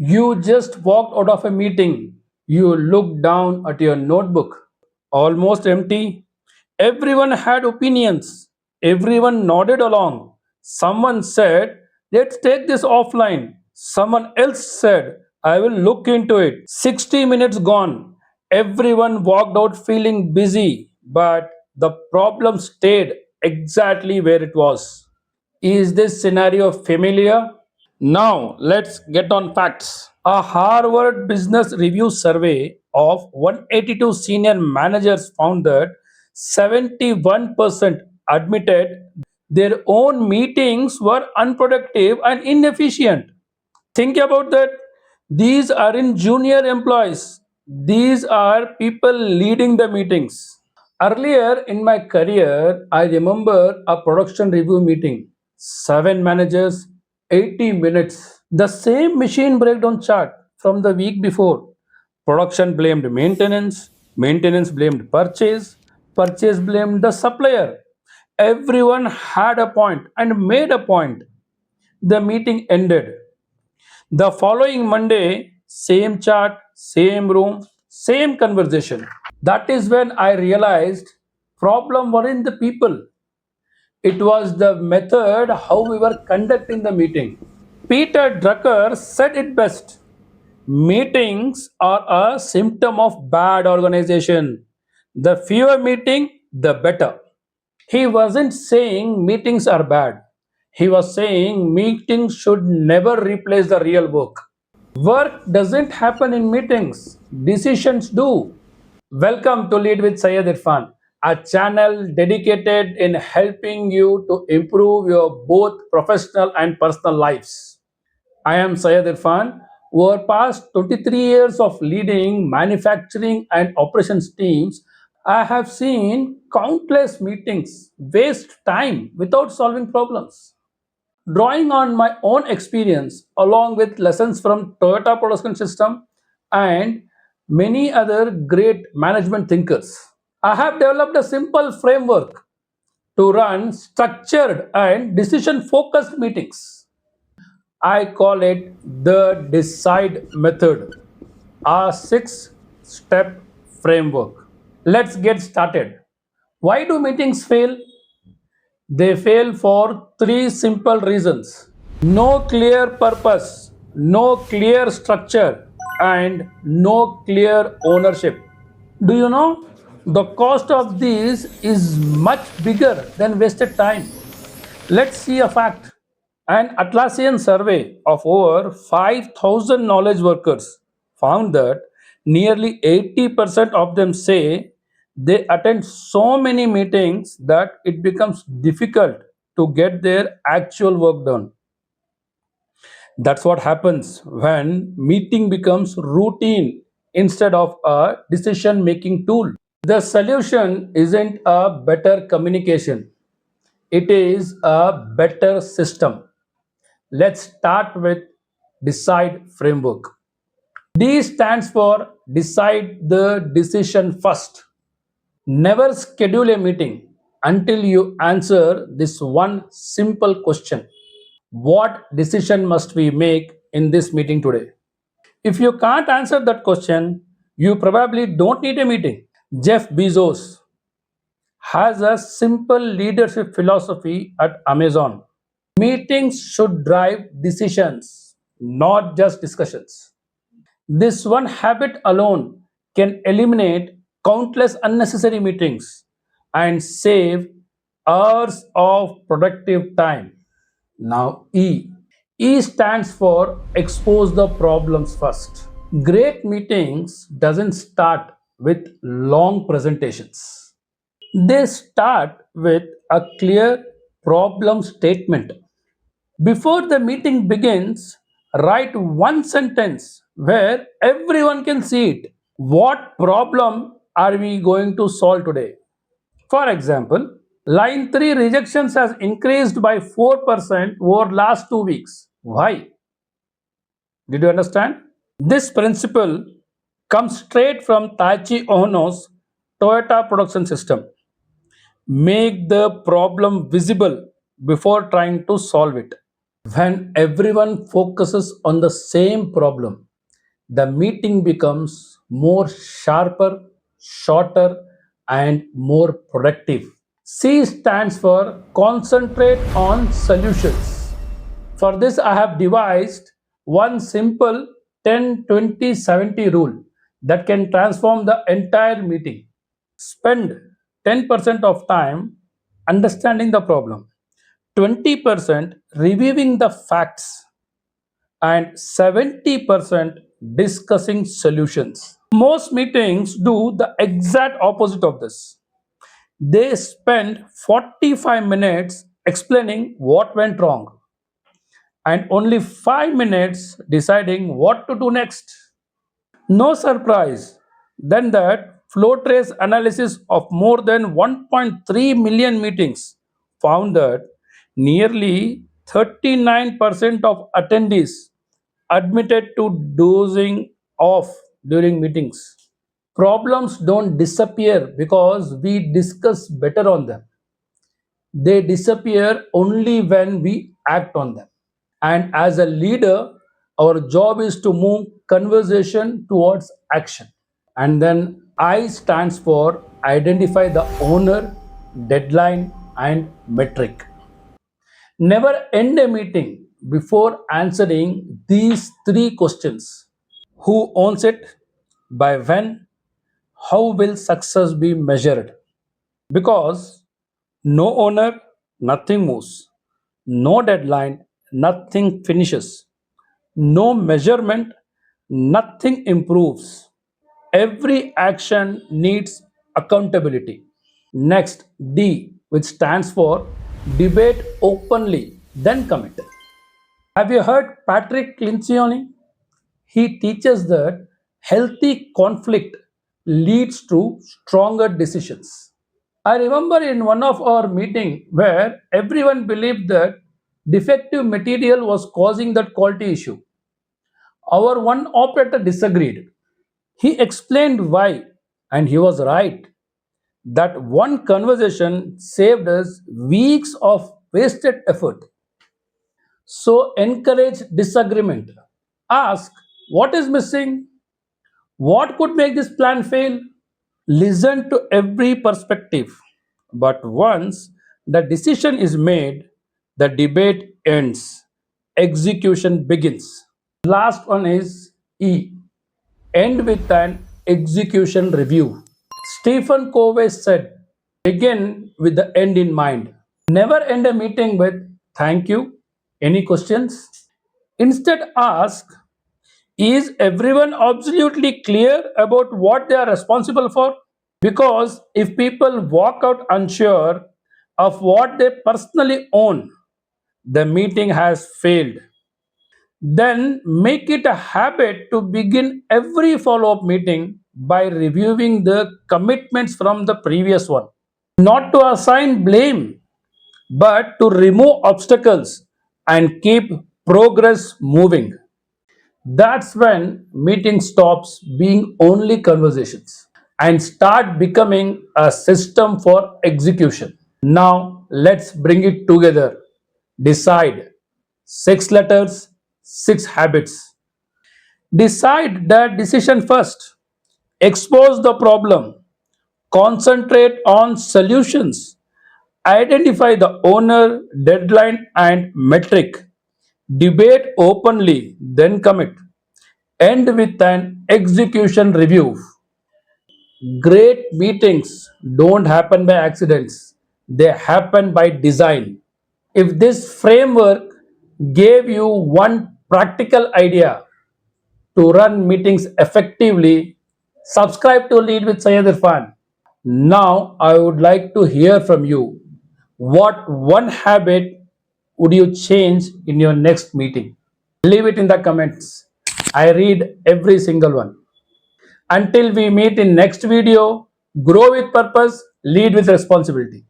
You just walked out of a meeting. You looked down at your notebook, almost empty. Everyone had opinions. Everyone nodded along. Someone said, "Let's take this offline." Someone else said, "I will look into it." 60 minutes gone. Everyone walked out feeling busy, but the problem stayed exactly where it was. Is this scenario familiar? Now, let's get on facts. A Harvard Business Review survey of 182 senior managers found that 71% admitted their own meetings were unproductive and inefficient. Think about that. These aren't junior employees, these are people leading the meetings. Earlier in my career, I remember a production review meeting. Seven managers, 80 minutes. The same machine breakdown chart from the week before. Production blamed maintenance blamed purchase blamed the supplier. Everyone had a point and made a point. The meeting ended. The following Monday, same chart, same room, same conversation. That is when I realized problem weren't the people. It was the method how we were conducting the meeting. Peter Drucker said it best. Meetings are a symptom of bad organization. The fewer meeting, the better. He wasn't saying meetings are bad. He was saying meetings should never replace the real work. Work doesn't happen in meetings, decisions do. Welcome to Lead with Syed Irfan, a channel dedicated in helping you to improve your both professional and personal lives. I am Syed Irfan. Over past 23 years of leading manufacturing and operations teams, I have seen countless meetings waste time without solving problems. Drawing on my own experience along with lessons from Toyota Production System and many other great management thinkers, I have developed a simple framework to run structured and decision focused meetings. I call it the Decide method, a 6-step framework. Let's get started. Why do meetings fail? They fail for three simple reasons: no clear purpose, no clear structure, and no clear ownership. Do you know? The cost of these is much bigger than wasted time. Let's see a fact. An Atlassian survey of over 5,000 knowledge workers found that nearly 80% of them say they attend so many meetings that it becomes difficult to get their actual work done. That's what happens when meeting becomes routine instead of a decision making tool. The solution isn't a better communication, it is a better system. Let's start with Decide framework. D stands for decide the decision first. Never schedule a meeting until you answer this one simple question: what decision must we make in this meeting today? If you can't answer that question, you probably don't need a meeting. Jeff Bezos has a simple leadership philosophy at Amazon. Meetings should drive decisions, not just discussions. This one habit alone can eliminate countless unnecessary meetings and save hours of productive time. Now, E. E stands for expose the problems first. Great meetings doesn't start with long presentations. They start with a clear problem statement. Before the meeting begins, write one sentence where everyone can see it. What problem are we going to solve today? For example, line 3: rejections has increased by 4% over last 2 weeks. Why? Did you understand? This principle comes straight from Taichi Ohno's Toyota production system. Make the problem visible before trying to solve it. When everyone focuses on the same problem, the meeting becomes more sharper, shorter, and more productive. C stands for concentrate on solutions. For this, I have devised one simple 10-20-70 rule that can transform the entire meeting. Spend 10% of time understanding the problem, 20% reviewing the facts, and 70% discussing solutions. Most meetings do the exact opposite of this. They spend 45 minutes explaining what went wrong and only 5 minutes deciding what to do next. No surprise then that flow trace analysis of more than 1.3 million meetings found that nearly 39% of attendees admitted to dozing off during meetings. Problems don't disappear because we discuss better on them. They disappear only when we act on them. And as a leader, our job is to move conversation towards action. And then I stands for identify the owner, deadline, and metric. Never end a meeting before answering these three questions: who owns it? By when? How will success be measured? Because no owner, nothing moves. No deadline, nothing finishes. No measurement, nothing improves. Every action needs accountability. Next, D, which stands for debate openly, then commit. Have you heard Patrick Lencioni? He teaches that healthy conflict leads to stronger decisions. I remember in one of our meeting where everyone believed that defective material was causing that quality issue. Our one operator disagreed. He explained why, and he was right. That one conversation saved us weeks of wasted effort. So encourage disagreement. Ask what is missing, what could make this plan fail. Listen to every perspective. But once the decision is made, the debate ends, execution begins. Last one is E. End with an execution review. Stephen Covey said, begin with the end in mind. Never end a meeting with thank you. Any questions? Instead, ask, is everyone absolutely clear about what they are responsible for? Because if people walk out unsure of what they personally own, the meeting has failed. Then make it a habit to begin every follow up meeting by reviewing the commitments from the previous one. Not to assign blame, but to remove obstacles and keep progress moving. That's when meeting stops being only conversations and start becoming a system for execution. Now let's bring it together. Decide. 6 letters, 6 habits. Decide the decision first. Expose the problem. Concentrate on solutions. Identify the owner, deadline, and metric. Debate openly, then commit. End with an execution review. Great meetings don't happen by accidents, they happen by design. If this framework gave you one practical idea to run meetings effectively, subscribe to Lead with Syed Irfan. Now, I would like to hear from you. What one habit would you change in your next meeting? Leave it in the comments. I read every single one. Until we meet in next video, grow with purpose, lead with responsibility.